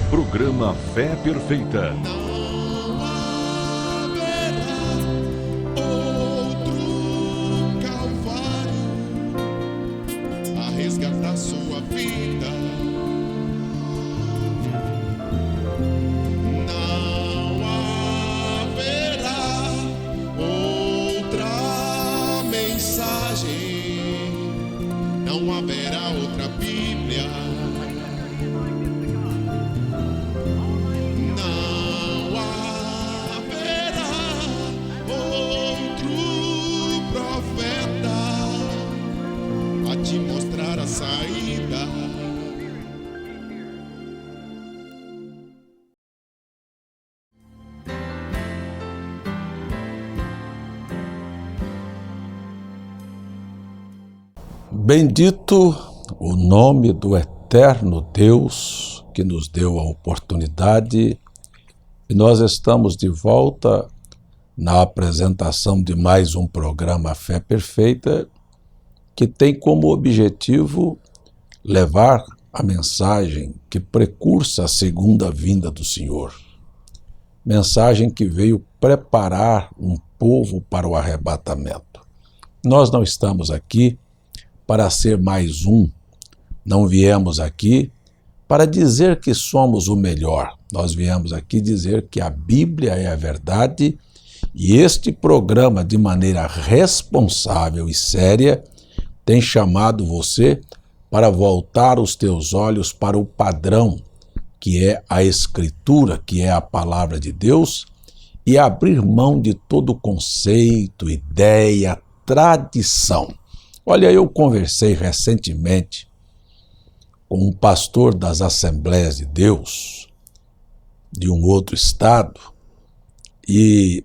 Programa Fé Perfeita. Não haverá outro Calvário a resgatar sua vida. Não haverá outra mensagem, não haverá outra Bíblia. Saída. Bendito o nome do eterno Deus que nos deu a oportunidade, e nós estamos de volta na apresentação de mais um programa Fé Perfeita, que tem como objetivo levar a mensagem que precursa a segunda vinda do Senhor. Mensagem que veio preparar um povo para o arrebatamento. Nós não estamos aqui para ser mais um, não viemos aqui para dizer que somos o melhor. Nós viemos aqui dizer que a Bíblia é a verdade, e este programa, de maneira responsável e séria, tem chamado você para voltar os teus olhos para o padrão, que é a Escritura, que é a Palavra de Deus, e abrir mão de todo conceito, ideia, tradição. Olha, eu conversei recentemente com um pastor das Assembleias de Deus, de um outro estado, e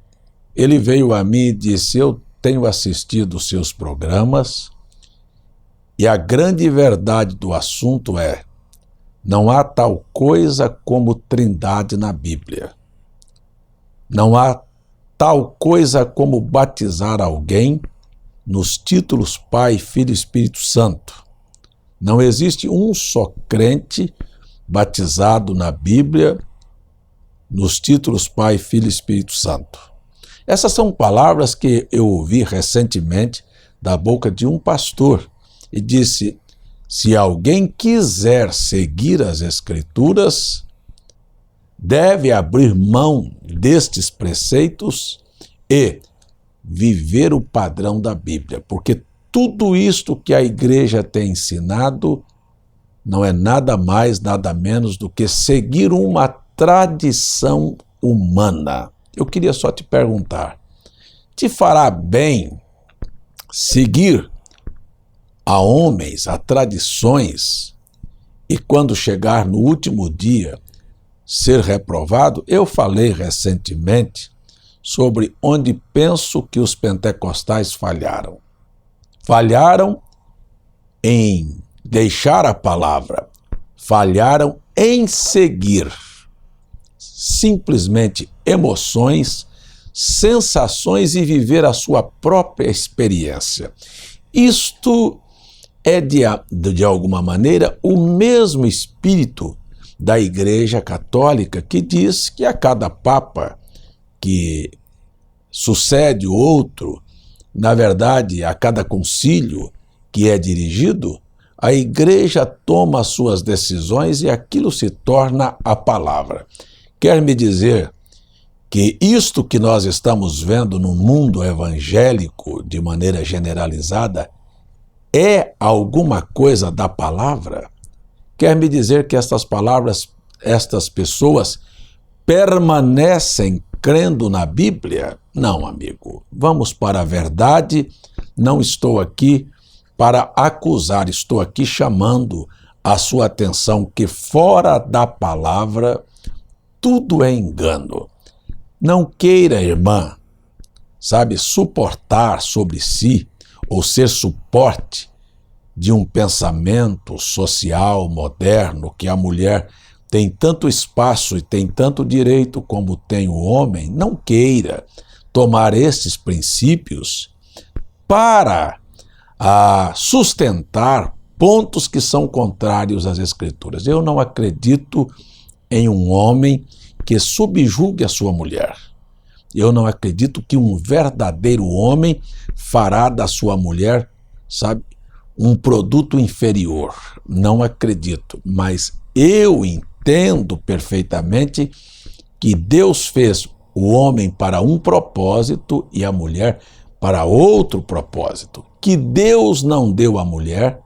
ele veio a mim e disse: eu tenho assistido os seus programas, e a grande verdade do assunto é: não há tal coisa como trindade na Bíblia. Não há tal coisa como batizar alguém nos títulos Pai, Filho e Espírito Santo. Não existe um só crente batizado na Bíblia nos títulos Pai, Filho e Espírito Santo. Essas são palavras que eu ouvi recentemente da boca de um pastor, e disse: se alguém quiser seguir as Escrituras, deve abrir mão destes preceitos e viver o padrão da Bíblia, porque tudo isto que a igreja tem ensinado não é nada mais, nada menos do que seguir uma tradição humana. Eu queria só te perguntar: te fará bem seguir a homens, a tradições, e quando chegar no último dia ser reprovado? Eu falei recentemente sobre onde penso que os pentecostais falharam. Falharam em deixar a palavra, falharam em seguir simplesmente emoções, sensações e viver a sua própria experiência. Isto é, de alguma maneira, o mesmo espírito da Igreja Católica, que diz que a cada Papa que sucede outro, na verdade, a cada concílio que é dirigido, a Igreja toma as suas decisões e aquilo se torna a palavra. Quer me dizer que isto que nós estamos vendo no mundo evangélico, de maneira generalizada, é alguma coisa da palavra? Quer me dizer que estas palavras, estas pessoas permanecem crendo na Bíblia? Não, amigo. Vamos para a verdade. Não estou aqui para acusar, estou aqui chamando a sua atenção que fora da palavra tudo é engano. Não queira, irmã, suportar sobre si ou ser suporte de um pensamento social moderno que a mulher tem tanto espaço e tem tanto direito como tem o homem. Não queira tomar esses princípios para sustentar pontos que são contrários às Escrituras. Eu não acredito em um homem que subjugue a sua mulher. Eu não acredito que um verdadeiro homem fará da sua mulher, sabe, um produto inferior. Não acredito, mas eu entendo perfeitamente que Deus fez o homem para um propósito e a mulher para outro propósito. Que Deus não deu à mulher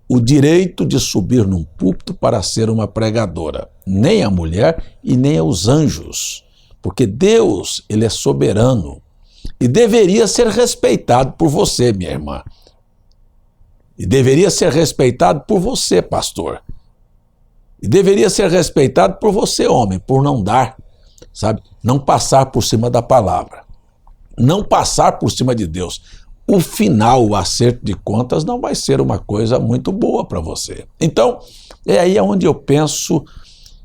o direito de subir num púlpito para ser uma pregadora, nem a mulher e nem aos anjos, porque Deus, ele é soberano e deveria ser respeitado por você, minha irmã. E deveria ser respeitado por você, pastor. E deveria ser respeitado por você, homem, por não dar, sabe? Não passar por cima da palavra. Não passar por cima de Deus. O final, o acerto de contas, não vai ser uma coisa muito boa para você. Então, é aí onde eu penso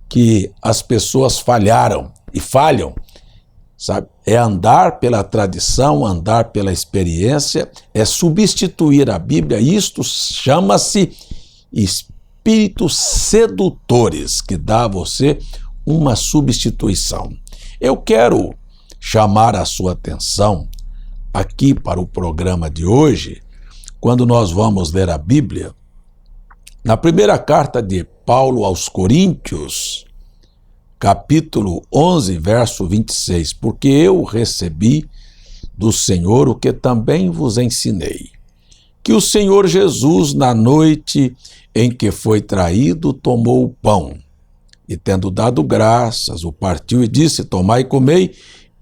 que as pessoas falharam e falham, sabe? É andar pela tradição, andar pela experiência, é substituir a Bíblia. Isto chama-se espíritos sedutores, que dá a você uma substituição. Eu quero chamar a sua atenção aqui para o programa de hoje, quando nós vamos ler a Bíblia, na primeira carta de Paulo aos Coríntios, capítulo 11, verso 26, porque eu recebi do Senhor o que também vos ensinei, que o Senhor Jesus, na noite em que foi traído, tomou o pão, e tendo dado graças, o partiu e disse, tomai e comei,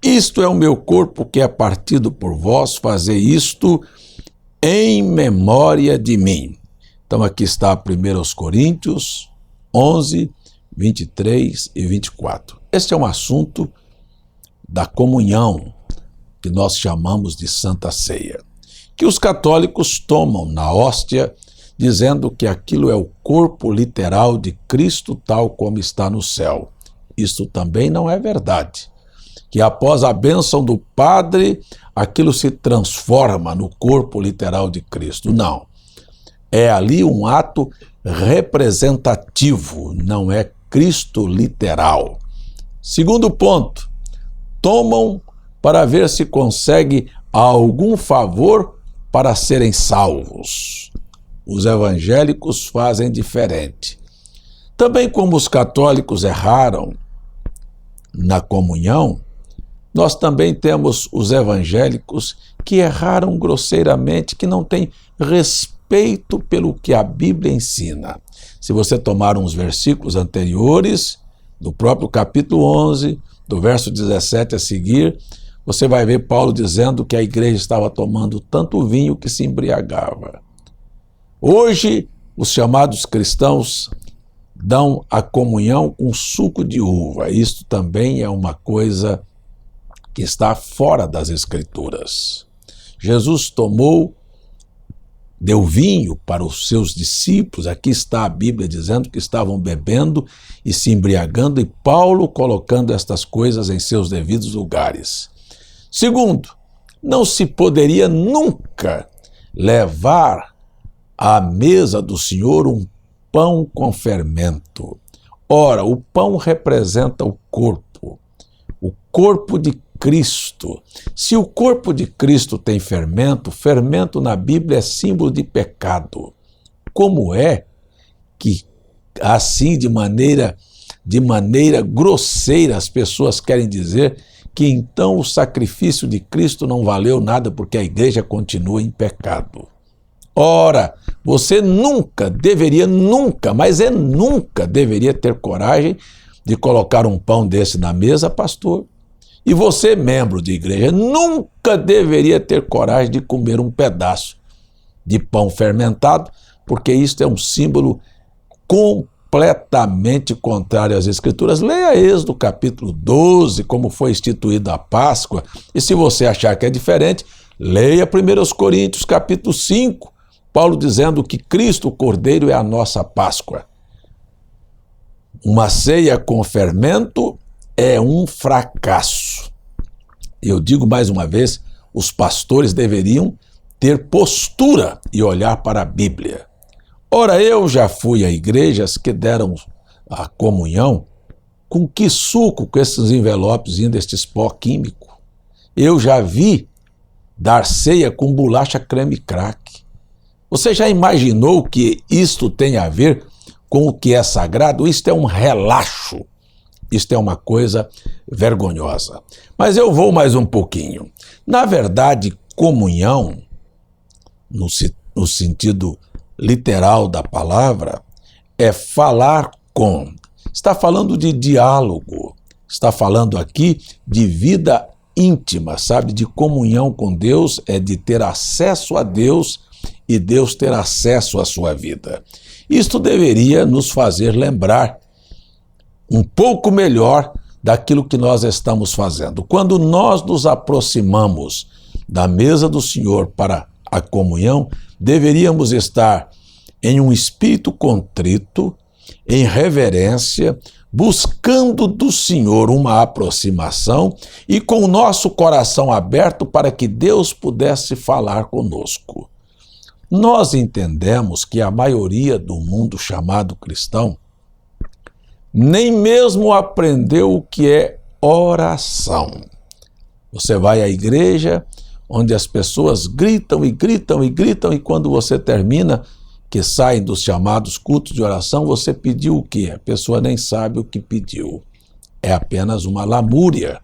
isto é o meu corpo que é partido por vós, fazei isto em memória de mim. Então aqui está 1 Coríntios 11, 23 e 24. Este é um assunto da comunhão, que nós chamamos de Santa Ceia, que os católicos tomam na hóstia, dizendo que aquilo é o corpo literal de Cristo tal como está no céu. Isto também não é verdade. Que após a bênção do Padre, aquilo se transforma no corpo literal de Cristo. Não. É ali um ato representativo, não é Cristo literal. Segundo ponto, tomam para ver se consegue algum favor para serem salvos. Os evangélicos fazem diferente. Também como os católicos erraram na comunhão, nós também temos os evangélicos que erraram grosseiramente, que não têm respeito pelo que a Bíblia ensina. Se você tomar uns versículos anteriores, do próprio capítulo 11, do verso 17 a seguir, você vai ver Paulo dizendo que a igreja estava tomando tanto vinho que se embriagava. Hoje, os chamados cristãos dão a comunhão com suco de uva. Isto também é uma coisa que está fora das Escrituras. Jesus deu vinho para os seus discípulos, aqui está a Bíblia dizendo que estavam bebendo e se embriagando, e Paulo colocando estas coisas em seus devidos lugares. Segundo, não se poderia nunca levar à mesa do Senhor um pão com fermento. Ora, o pão representa o corpo de Cristo. Se o corpo de Cristo tem fermento, fermento na Bíblia é símbolo de pecado. Como é que assim de maneira grosseira as pessoas querem dizer que então o sacrifício de Cristo não valeu nada porque a igreja continua em pecado? Ora, você nunca deveria ter coragem de colocar um pão desse na mesa, pastor. E você, membro de igreja, nunca deveria ter coragem de comer um pedaço de pão fermentado, porque isto é um símbolo completamente contrário às Escrituras. Leia Êxodo capítulo 12, como foi instituída a Páscoa, e se você achar que é diferente, leia 1 Coríntios capítulo 5, Paulo dizendo que Cristo, o Cordeiro, é a nossa Páscoa. Uma ceia com fermento é um fracasso. Eu digo mais uma vez, os pastores deveriam ter postura e olhar para a Bíblia. Ora, eu já fui a igrejas que deram a comunhão com que suco, com esses envelopes destes pó químico. Eu já vi dar ceia com bolacha creme crack. Você já imaginou que isto tem a ver com o que é sagrado? Isto é um relaxo. Isto é uma coisa vergonhosa. Mas eu vou mais um pouquinho. Na verdade, comunhão, no sentido literal da palavra, é falar com. Está falando de diálogo. Está falando aqui de vida íntima, sabe? De comunhão com Deus, é de ter acesso a Deus e Deus ter acesso à sua vida. Isto deveria nos fazer lembrar um pouco melhor daquilo que nós estamos fazendo. Quando nós nos aproximamos da mesa do Senhor para a comunhão, deveríamos estar em um espírito contrito, em reverência, buscando do Senhor uma aproximação e com o nosso coração aberto para que Deus pudesse falar conosco. Nós entendemos que a maioria do mundo chamado cristão nem mesmo aprendeu o que é oração. Você vai à igreja onde as pessoas gritam e gritam e gritam, e quando você termina, que saem dos chamados cultos de oração, você pediu o quê? A pessoa nem sabe o que pediu. É apenas uma lamúria.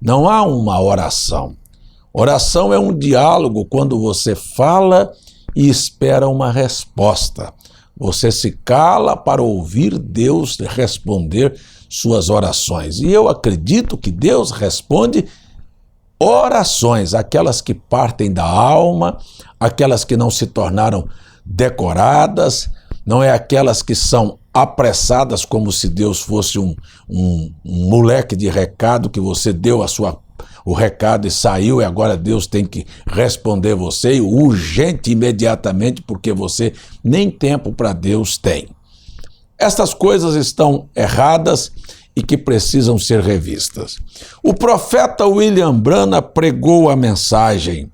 Não há uma oração. Oração é um diálogo quando você fala e espera uma resposta. Você se cala para ouvir Deus responder suas orações. E eu acredito que Deus responde orações, aquelas que partem da alma, aquelas que não se tornaram decoradas, não é aquelas que são apressadas como se Deus fosse um moleque de recado que você deu o recado e saiu e agora Deus tem que responder você urgente, imediatamente, porque você nem tempo para Deus tem. Estas coisas estão erradas e que precisam ser revistas. O profeta William Branham pregou a mensagem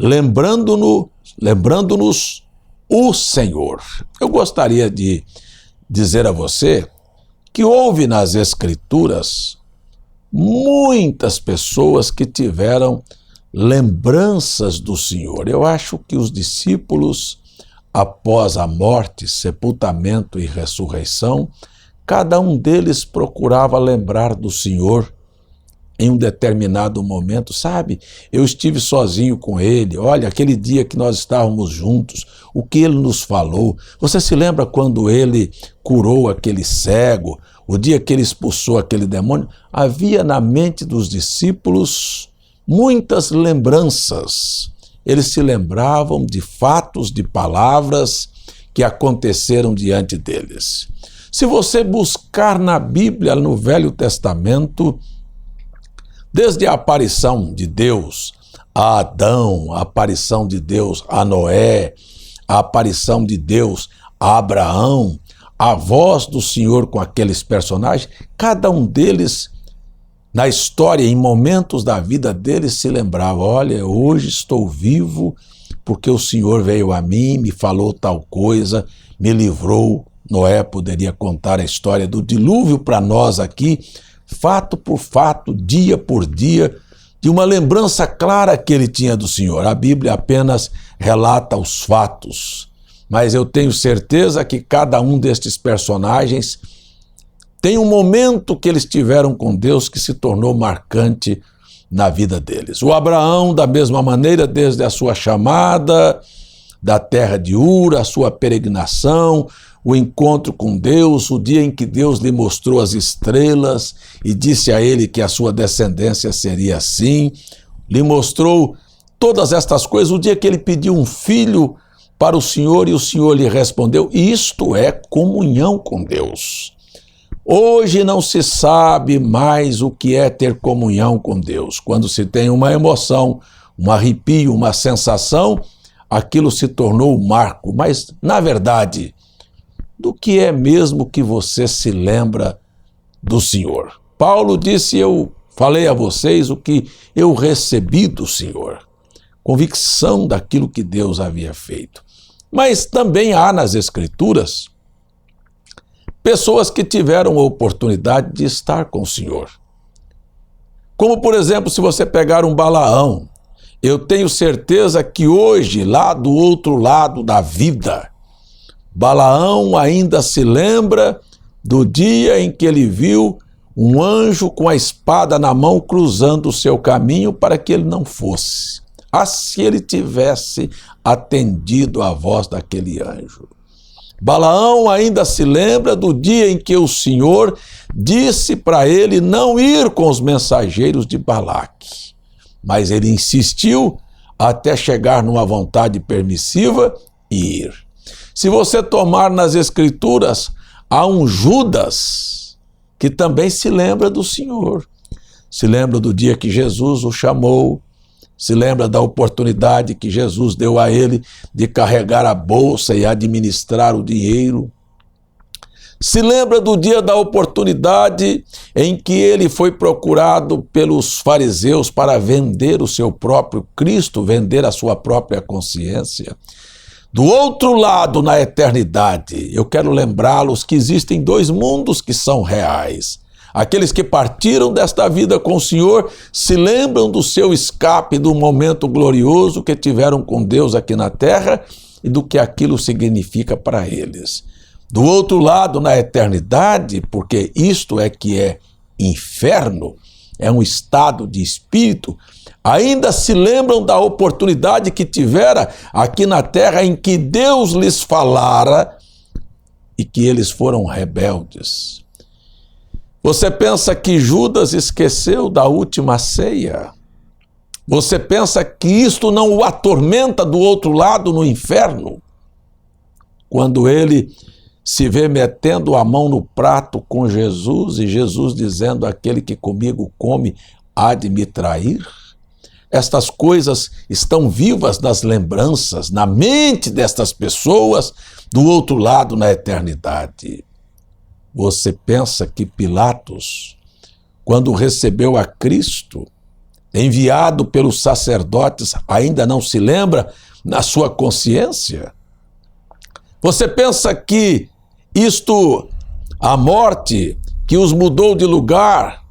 lembrando-nos o Senhor. Eu gostaria de dizer a você que houve nas Escrituras muitas pessoas que tiveram lembranças do Senhor. Eu acho que os discípulos, após a morte, sepultamento e ressurreição, cada um deles procurava lembrar do Senhor em um determinado momento. Sabe, eu estive sozinho com ele, olha, aquele dia que nós estávamos juntos, o que ele nos falou. Você se lembra quando ele curou aquele cego, o dia que ele expulsou aquele demônio? Havia na mente dos discípulos muitas lembranças. Eles se lembravam de fatos, de palavras que aconteceram diante deles. Se você buscar na Bíblia, no Velho Testamento, desde a aparição de Deus a Adão, a aparição de Deus a Noé, a aparição de Deus a Abraão, a voz do Senhor com aqueles personagens, cada um deles, na história, em momentos da vida deles, se lembrava, olha, hoje estou vivo porque o Senhor veio a mim, me falou tal coisa, me livrou. Noé poderia contar a história do dilúvio para nós aqui, fato por fato, dia por dia, de uma lembrança clara que ele tinha do Senhor. A Bíblia apenas relata os fatos, mas eu tenho certeza que cada um destes personagens tem um momento que eles tiveram com Deus que se tornou marcante na vida deles. O Abraão, da mesma maneira, desde a sua chamada da terra de Ur, a sua peregrinação, o encontro com Deus, o dia em que Deus lhe mostrou as estrelas e disse a ele que a sua descendência seria assim, lhe mostrou todas estas coisas, o dia que ele pediu um filho para o Senhor e o Senhor lhe respondeu, isto é comunhão com Deus. Hoje não se sabe mais o que é ter comunhão com Deus. Quando se tem uma emoção, um arrepio, uma sensação, aquilo se tornou um marco. Mas, na verdade, do que é mesmo que você se lembra do Senhor? Paulo disse, eu falei a vocês o que eu recebi do Senhor. Convicção daquilo que Deus havia feito. Mas também há nas Escrituras pessoas que tiveram a oportunidade de estar com o Senhor. Como, por exemplo, se você pegar um Balaão, eu tenho certeza que hoje, lá do outro lado da vida, Balaão ainda se lembra do dia em que ele viu um anjo com a espada na mão cruzando o seu caminho para que ele não fosse. Se ele tivesse atendido à voz daquele anjo. Balaão ainda se lembra do dia em que o Senhor disse para ele não ir com os mensageiros de Balaque, mas ele insistiu até chegar numa vontade permissiva e ir. Se você tomar nas Escrituras, há um Judas que também se lembra do Senhor, se lembra do dia que Jesus o chamou, se lembra da oportunidade que Jesus deu a ele de carregar a bolsa e administrar o dinheiro. Se lembra do dia da oportunidade em que ele foi procurado pelos fariseus para vender o seu próprio Cristo, vender a sua própria consciência. Do outro lado, na eternidade, eu quero lembrá-los que existem dois mundos que são reais. Aqueles que partiram desta vida com o Senhor se lembram do seu escape, do momento glorioso que tiveram com Deus aqui na terra e do que aquilo significa para eles. Do outro lado, na eternidade, porque isto é que é inferno, é um estado de espírito, ainda se lembram da oportunidade que tivera aqui na terra em que Deus lhes falara e que eles foram rebeldes. Você pensa que Judas esqueceu da última ceia? Você pensa que isto não o atormenta do outro lado no inferno? Quando ele se vê metendo a mão no prato com Jesus e Jesus dizendo: aquele que comigo come há de me trair? Estas coisas estão vivas nas lembranças, na mente destas pessoas do outro lado na eternidade. Você pensa que Pilatos, quando recebeu a Cristo, enviado pelos sacerdotes, ainda não se lembra na sua consciência? Você pensa que a morte que os mudou de lugar,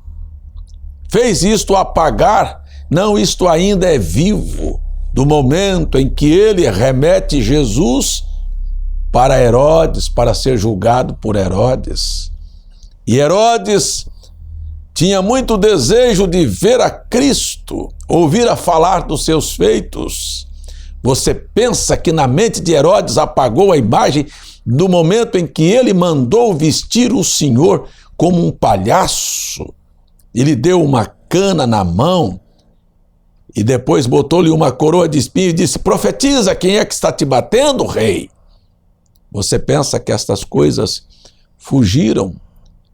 fez isto apagar? Não, isto ainda é vivo, do momento em que ele remete Jesus para Herodes, para ser julgado por Herodes. E Herodes tinha muito desejo de ver a Cristo, ouvir a falar dos seus feitos. Você pensa que na mente de Herodes apagou a imagem do momento em que ele mandou vestir o Senhor como um palhaço? Ele deu uma cana na mão e depois botou-lhe uma coroa de espinho e disse: profetiza, quem é que está te batendo, rei? Você pensa que estas coisas fugiram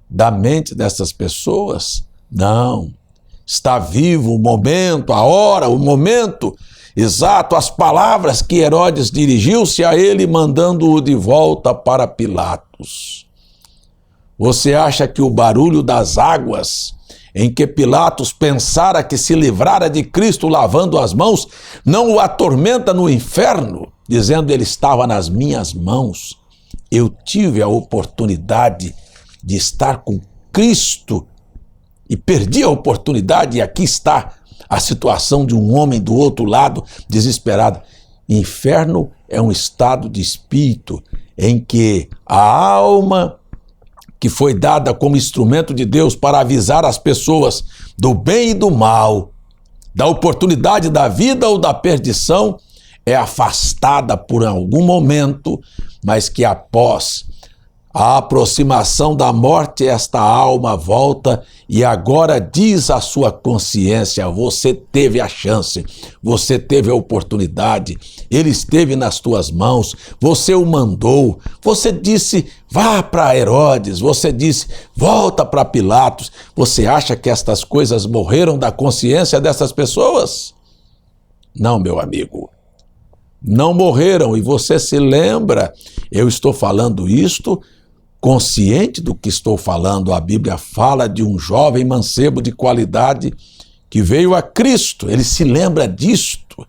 da mente dessas pessoas? Não. Está vivo o momento, a hora, o momento exato, as palavras que Herodes dirigiu-se a ele, mandando-o de volta para Pilatos. Você acha que o barulho das águas em que Pilatos pensara que se livrara de Cristo lavando as mãos não o atormenta no inferno, dizendo: ele estava nas minhas mãos, eu tive a oportunidade de estar com Cristo e perdi a oportunidade, e aqui está a situação de um homem do outro lado desesperado. Inferno é um estado de espírito em que a alma que foi dada como instrumento de Deus para avisar as pessoas do bem e do mal, da oportunidade da vida ou da perdição, é afastada por algum momento, mas que após a aproximação da morte, esta alma volta e agora diz à sua consciência: você teve a chance, você teve a oportunidade, ele esteve nas tuas mãos, você o mandou, você disse vá para Herodes, você disse volta para Pilatos. Você acha que estas coisas morreram da consciência dessas pessoas? Não, meu amigo. Não morreram, e você se lembra, eu estou falando isto consciente do que estou falando. A Bíblia fala de um jovem mancebo de qualidade que veio a Cristo, ele se lembra disto,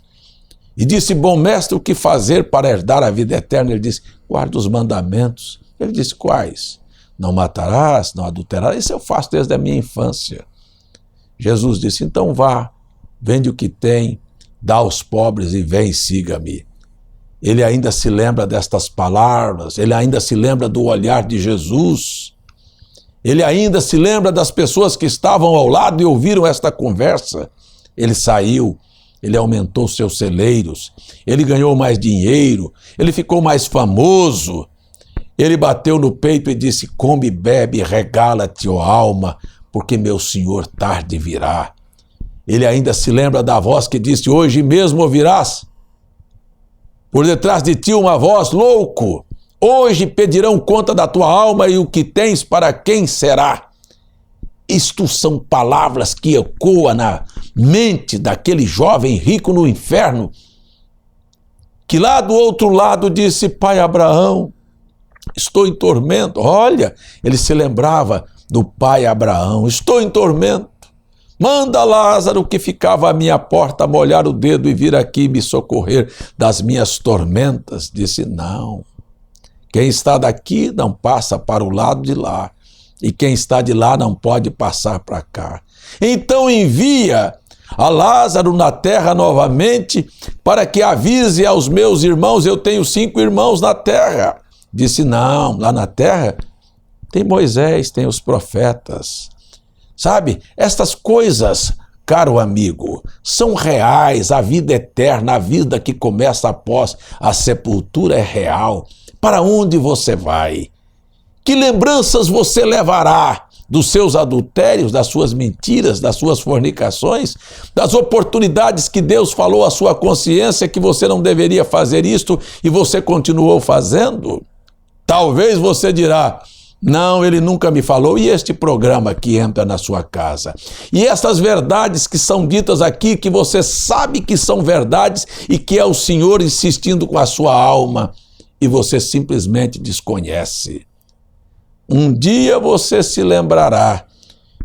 e disse: bom mestre, o que fazer para herdar a vida eterna? Ele disse: guarda os mandamentos. Ele disse: quais? não matarás, não adulterarás. Isso eu faço desde a minha infância. Jesus disse, então vá, vende o que tem, dá aos pobres e vem e siga-me. Ele ainda se lembra destas palavras, ele ainda se lembra do olhar de Jesus, ele ainda se lembra das pessoas que estavam ao lado e ouviram esta conversa. Ele saiu, ele aumentou seus celeiros, ele ganhou mais dinheiro, ele ficou mais famoso. Ele bateu no peito e disse, come, bebe, regala-te, ó alma, porque meu Senhor tarde virá. Ele ainda se lembra da voz que disse, hoje mesmo ouvirás por detrás de ti uma voz, louco, hoje pedirão conta da tua alma e o que tens para quem será. Isto são palavras que ecoam na mente daquele jovem rico no inferno, que lá do outro lado disse, pai Abraão, estou em tormento. Olha, ele se lembrava do pai Abraão, estou em tormento. Manda Lázaro, que ficava à minha porta, molhar o dedo e vir aqui me socorrer das minhas tormentas. Disse, não, quem está daqui não passa para o lado de lá, e quem está de lá não pode passar para cá. Então envia a Lázaro na terra novamente, para que avise aos meus irmãos, eu tenho 5 irmãos na terra. Disse, não, lá na terra tem Moisés, tem os profetas. Sabe, estas coisas, caro amigo, são reais, a vida eterna, a vida que começa após a sepultura é real. Para onde você vai? Que lembranças você levará dos seus adultérios, das suas mentiras, das suas fornicações, das oportunidades que Deus falou à sua consciência que você não deveria fazer isto e você continuou fazendo? Talvez você dirá, não, ele nunca me falou, e este programa que entra na sua casa? E essas verdades que são ditas aqui, que você sabe que são verdades e que é o Senhor insistindo com a sua alma, e você simplesmente desconhece. Um dia você se lembrará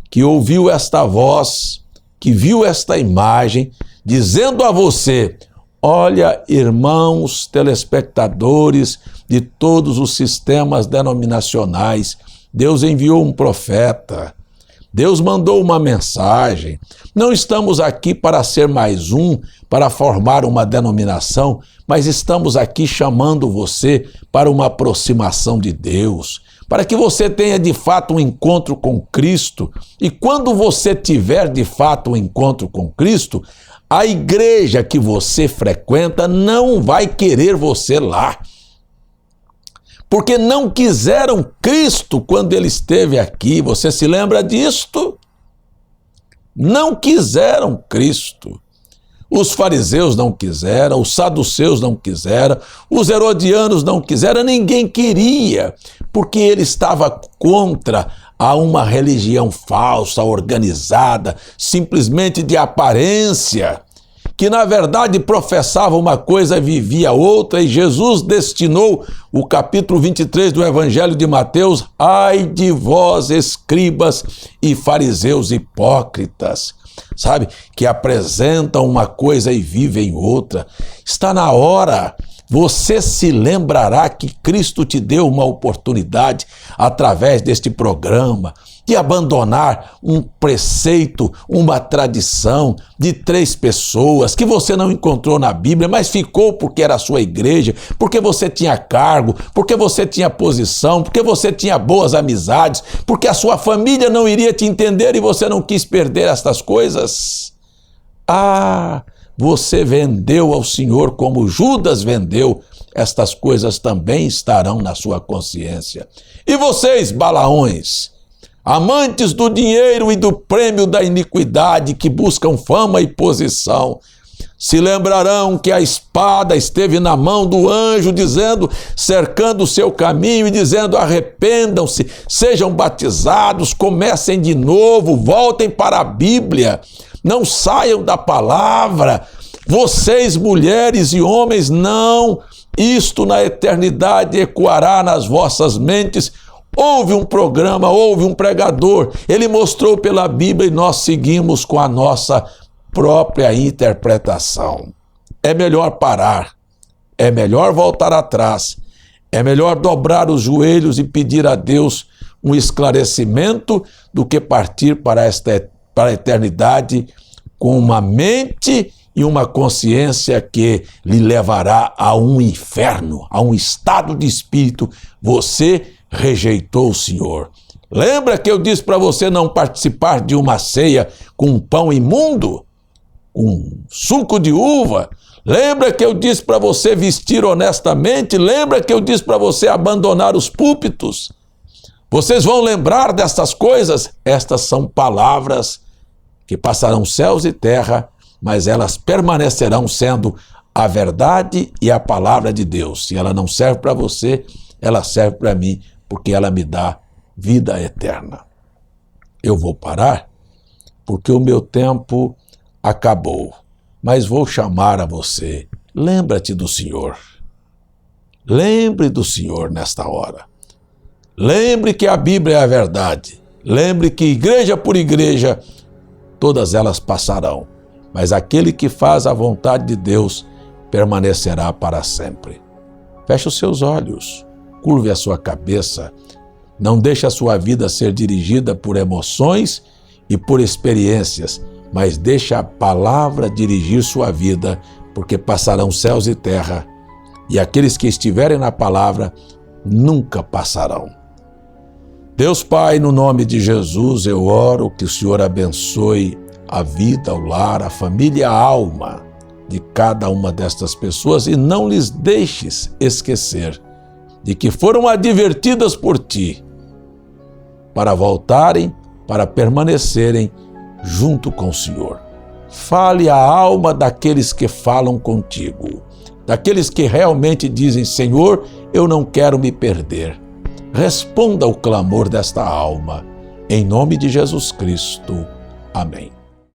que ouviu esta voz, que viu esta imagem, dizendo a você, olha, irmãos telespectadores de todos os sistemas denominacionais, Deus enviou um profeta, Deus mandou uma mensagem. Não estamos aqui para ser mais um, para formar uma denominação, mas estamos aqui chamando você para uma aproximação de Deus, para que você tenha de fato um encontro com Cristo. E quando você tiver de fato um encontro com Cristo, a igreja que você frequenta não vai querer você lá. Porque não quiseram Cristo quando ele esteve aqui. Você se lembra disto? Não quiseram Cristo. Os fariseus não quiseram, os saduceus não quiseram, os herodianos não quiseram, ninguém queria, porque ele estava contra a uma religião falsa, organizada, simplesmente de aparência, que na verdade professava uma coisa e vivia outra, e Jesus destinou o capítulo 23 do Evangelho de Mateus, ai de vós, escribas e fariseus hipócritas, sabe, que apresentam uma coisa e vivem outra. Está na hora, você se lembrará que Cristo te deu uma oportunidade através deste programa, de abandonar um preceito, uma tradição de 3 pessoas que você não encontrou na Bíblia, mas ficou porque era a sua igreja, porque você tinha cargo, porque você tinha posição, porque você tinha boas amizades, porque a sua família não iria te entender e você não quis perder estas coisas. Ah, você vendeu ao Senhor como Judas vendeu, estas coisas também estarão na sua consciência. E vocês, Balaões, amantes do dinheiro e do prêmio da iniquidade, que buscam fama e posição, se lembrarão que a espada esteve na mão do anjo, dizendo, cercando o seu caminho e dizendo, arrependam-se, sejam batizados, comecem de novo, voltem para a Bíblia, não saiam da palavra. Vocês, mulheres e homens, não, isto na eternidade ecoará nas vossas mentes. Houve um programa, houve um pregador, ele mostrou pela Bíblia e nós seguimos com a nossa própria interpretação. É melhor parar, é melhor voltar atrás, é melhor dobrar os joelhos e pedir a Deus um esclarecimento do que partir para a eternidade com uma mente e uma consciência que lhe levará a um inferno, a um estado de espírito. Você rejeitou o Senhor. Lembra que eu disse para você não participar de uma ceia com um pão imundo, com suco de uva? Lembra que eu disse para você vestir honestamente? Lembra que eu disse para você abandonar os púlpitos? Vocês vão lembrar dessas coisas? Estas são palavras que passarão céus e terra, mas elas permanecerão sendo a verdade e a palavra de Deus. Se ela não serve para você, ela serve para mim, porque ela me dá vida eterna. Eu vou parar, porque o meu tempo acabou, mas vou chamar a você. Lembra-te do Senhor. Lembre do Senhor nesta hora. Lembre que a Bíblia é a verdade. Lembre que igreja por igreja, todas elas passarão, mas aquele que faz a vontade de Deus permanecerá para sempre. Feche os seus olhos, curve a sua cabeça, não deixe a sua vida ser dirigida por emoções e por experiências, mas deixe a palavra dirigir sua vida, porque passarão céus e terra, e aqueles que estiverem na palavra nunca passarão. Deus Pai, no nome de Jesus, eu oro que o Senhor abençoe a vida, o lar, a família, a alma de cada uma destas pessoas e não lhes deixes esquecer de que foram advertidas por Ti para voltarem, para permanecerem junto com o Senhor. Fale a alma daqueles que falam contigo, daqueles que realmente dizem: Senhor, eu não quero me perder. Responda ao clamor desta alma, em nome de Jesus Cristo. Amém.